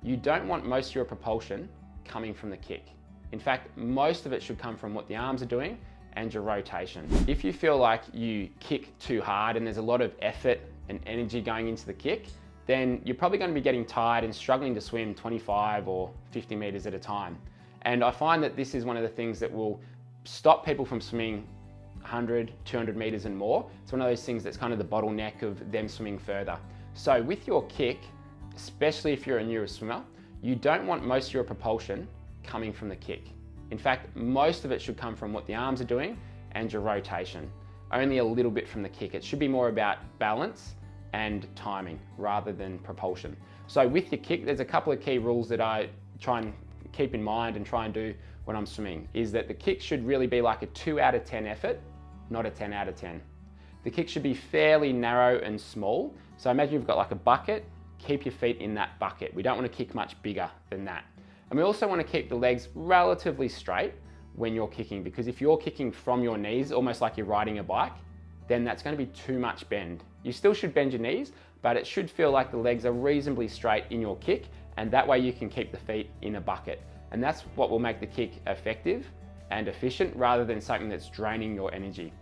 you don't want most of your propulsion coming from the kick. In fact, most of it should come from what the arms are doing and your rotation. If you feel like you kick too hard and there's a lot of effort and energy going into the kick, then you're probably going to be getting tired and struggling to swim 25 or 50 meters at a time. And I find that this is one of the things that will stop people from swimming 100, 200 meters and more. It's one of those things that's kind of the bottleneck of them swimming further. So with your kick, especially if you're a newer swimmer, you don't want most of your propulsion coming from the kick. In fact, most of it should come from what the arms are doing and your rotation. Only a little bit from the kick. It should be more about balance and timing rather than propulsion. So with your kick, there's a couple of key rules that I try and keep in mind and try and do when I'm swimming, is that the kick should really be like a 2 out of 10 effort, not a 10 out of 10. The kick should be fairly narrow and small. So imagine you've got like a bucket, keep your feet in that bucket. We don't want to kick much bigger than that. And we also want to keep the legs relatively straight when you're kicking, because if you're kicking from your knees, almost like you're riding a bike, then that's going to be too much bend. You still should bend your knees, but it should feel like the legs are reasonably straight in your kick, and that way you can keep the feet in a bucket. And that's what will make the kick effective and efficient rather than something that's draining your energy.